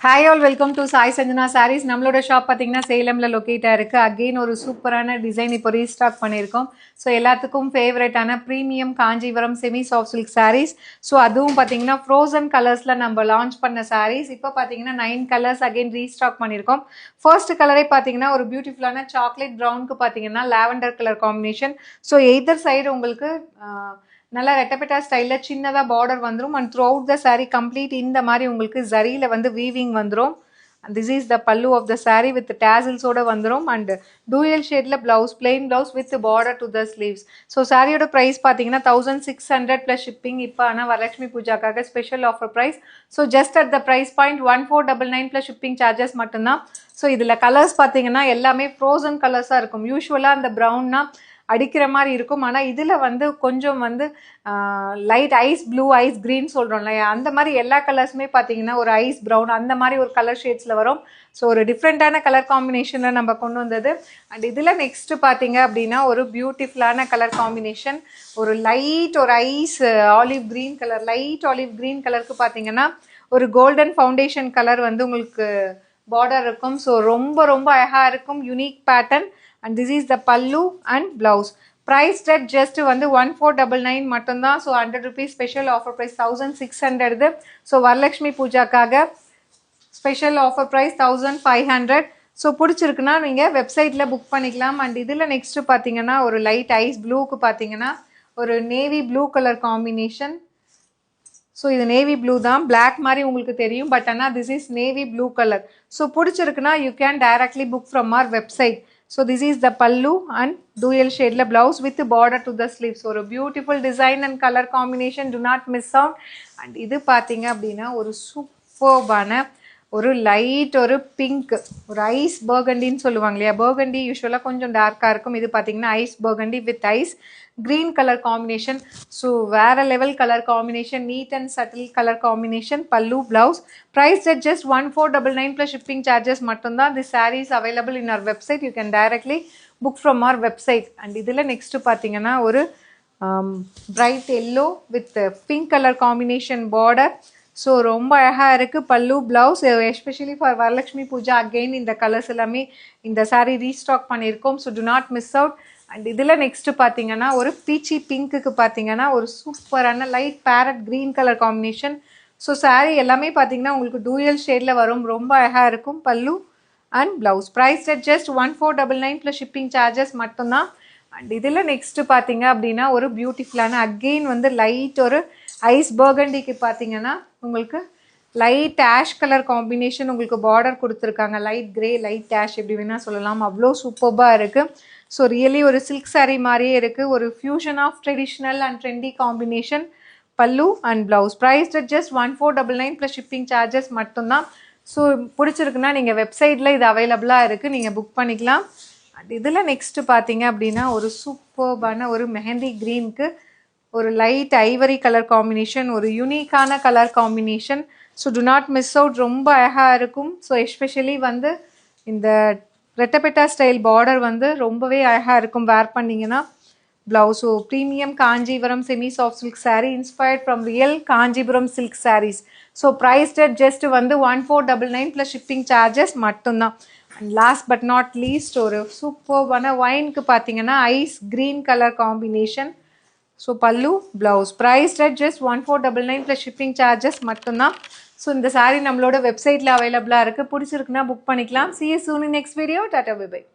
Hi all, welcome to Sai Sanjana Sarees. நம்மளோட shop பார்த்தீங்கன்னா சேலம்ல லொகேட்டா இருக்கு. அகைன் ஒரு சூப்பரான டிசைன் இப்போ ரீஸ்டாக் பண்ணியிருக்கோம். ஸோ எல்லாத்துக்கும் ஃபேவரட்டான premium Kanchipuram semi soft silk saris. So அதுவும் பார்த்தீங்கன்னா ஃப்ரோசன் கலர்ஸ்ல நம்ம லான்ச் பண்ண சாரீஸ். இப்போ பார்த்தீங்கன்னா 9 கலர்ஸ் அகைன் ரீஸ்டாக் பண்ணியிருக்கோம். ஃபர்ஸ்ட் கலரே பார்த்தீங்கன்னா ஒரு பியூட்டிஃபுல்லான சாக்லேட் ப்ரௌனுக்கு பார்த்தீங்கன்னா lavender colour combination. So either side உங்களுக்கு நல்லா ரெட்டப்பெட்டா ஸ்டைலில் சின்னதாக பார்டர் வந்துடும் and through out the sari complete இந்த மாதிரி உங்களுக்கு ஜரியில் வந்து வீவிங் வந்துடும். And this is the pallu of the sari with டேசில்ஸோட வந்துடும் அண்ட் டூயல் ஷேடில் blouse plain blouse with border to the sleeves. So சாரியோட ப்ரைஸ் பார்த்தீங்கன்னா 1600 ப்ளஸ் ஷிப்பிங். இப்போ ஆனால் வரலட்சுமி பூஜாக்காக special offer price. So just at the price point 1499 plus shipping charges மட்டும்தான். So இதில் கலர்ஸ் பார்த்தீங்கன்னா எல்லாமே ஃப்ரோசன் கலர்ஸாக இருக்கும். யூஸ்வலாக அந்த ப்ரௌன்னா அடிக்கிற மாதிரி இருக்கும். ஆனால் இதில் வந்து கொஞ்சம் வந்து light ice blue ice green சொல்கிறோம் இல்லையா, அந்த மாதிரி எல்லா கலர்ஸுமே பார்த்தீங்கன்னா ஒரு ஐஸ் ப்ரௌன் அந்த மாதிரி ஒரு கலர் ஷேட்ஸில் வரும். ஸோ ஒரு டிஃப்ரெண்ட்டான கலர் காம்பினேஷனில் நம்ம கொண்டு வந்தது. அண்ட் இதில் நெக்ஸ்ட்டு பார்த்தீங்க அப்படின்னா ஒரு பியூட்டிஃபுல்லான கலர் காம்பினேஷன், ஒரு லைட் ஒரு ice olive green colour, light olive green கலருக்கு பார்த்தீங்கன்னா ஒரு கோல்டன் ஃபவுண்டேஷன் கலர் வந்து உங்களுக்கு பார்டர் இருக்கும். ஸோ ரொம்ப ரொம்ப அழகாக இருக்கும், unique pattern. And this is the pallu and blouse. Price at just வந்து 1499 மட்டும்தான். So 100 rupees special offer price 1600. So Varalakshmi பூஜாக்காக ஸ்பெஷல் ஆஃபர் ப்ரைஸ் 1500. ஸோ பிடிச்சிருக்குன்னா நீங்கள் வெப்சைட்டில் புக் பண்ணிக்கலாம். அண்ட் இதில் நெக்ஸ்ட்டு பார்த்தீங்கன்னா ஒரு லைட் ஐஸ் ப்ளூக்கு பார்த்தீங்கன்னா ஒரு navy blue colour combination. So இது நேவி ப்ளூ தான், பிளாக் மாதிரி உங்களுக்கு தெரியும், பட் ஆனால் this is navy blue colour. So பிடிச்சிருக்குன்னா you can directly book from our website. So this is the pallu and dual shade blouse with border to the sleeves. So a beautiful design and color combination, do not miss out. And இது பார்த்தீங்க அப்படின்னா ஒரு சூப்பர்பான ஒரு light ஒரு pink ஒரு ice பர்கண்டின்னு சொல்லுவாங்க இல்லையா, பர்கண்டி யூஸ்வலாக கொஞ்சம் டார்க்காக இருக்கும். இது பார்த்தீங்கன்னா ice burgundy with ice green colour combination. So வேறு level colour combination, neat and subtle colour combination, pallu blouse. Price at just 1499 plus shipping charges மட்டும்தான். The saris available in our website. You can directly book from our website. And இதில் next பார்த்தீங்கன்னா ஒரு bright yellow with pink colour combination border. So ரொம்ப அழகாக இருக்குது pallu blouse, especially for Varalakshmi Puja. Again இந்த colours எல்லாமே இந்த சாரீ ரீஸ்டாக் பண்ணியிருக்கோம். So to not miss out. And இதில் நெக்ஸ்ட்டு பார்த்தீங்கன்னா ஒரு பீச்சி பிங்க்குக்கு பார்த்தீங்கன்னா ஒரு சூப்பரான light farad green colour combination. So sari எல்லாமே பார்த்தீங்கன்னா உங்களுக்கு டூயல் ஷேடில் வரும், ரொம்ப அழகாக இருக்கும் pallu and blouse. Price at just 1499 plus shipping charges மட்டும்தான். அண்ட் இதில் நெக்ஸ்ட்டு பார்த்தீங்க அப்படின்னா ஒரு பியூட்டிஃபுல்லான அகெயின் வந்து லைட் ஒரு ஐஸ் பர்கண்டிக்கு பார்த்தீங்கன்னா உங்களுக்கு லைட் ஆஷ் கலர் காம்பினேஷன் உங்களுக்கு பார்டர் கொடுத்துருக்காங்க. லைட் கிரே லைட் ஆஷ் எப்படி வேணால் சொல்லலாம், அவ்வளோ சூப்பர்பாக இருக்குது. ஸோ ரியலி ஒரு சில்க் சாரீ மாதிரியே இருக்குது, ஒரு fusion of traditional and trendy combination, pallu and blouse. Price at just 1499 plus shipping charges மட்டும்தான். ஸோ பிடிச்சிருக்குன்னா நீங்கள் வெப்சைட்டில் இது அவைலபிளாக இருக்குது, நீங்கள் புக் பண்ணிக்கலாம். அண்ட் இதில் நெக்ஸ்ட்டு பார்த்தீங்க அப்படின்னா ஒரு சூப்பர்பான ஒரு மெஹந்தி க்ரீனுக்கு ஒரு லைட் ஐவரி கலர் காம்பினேஷன், ஒரு யூனிக்கான colour combination. So to not miss out, ரொம்ப அழகாக இருக்கும். ஸோ எஸ்பெஷலி வந்து இந்த ரெட்டப்பெட்டா ஸ்டைல் பார்டர் வந்து ரொம்பவே அழகாக இருக்கும் வேர் பண்ணிங்கன்னா. Blouse so premium Kanchipuram semi soft silk sari inspired from real Kanchipuram silk saris. So price just வந்து 1499 ப்ளஸ் ஷிப்பிங் சார்ஜஸ் மட்டும்தான். And last but not least ஒரு சூப்பர்பான ஒயினுக்கு பார்த்தீங்கன்னா ice green colour combination. So pallu blouse. Price at just 1499 plus shipping charges மட்டும்தான். So இந்த சாரீ நம்மளோட வெப்சைட்டில் அவைலபிளாக இருக்குது, பிடிச்சிருக்குன்னா புக் பண்ணிக்கலாம். See you soon in next video. Tata, bye bye.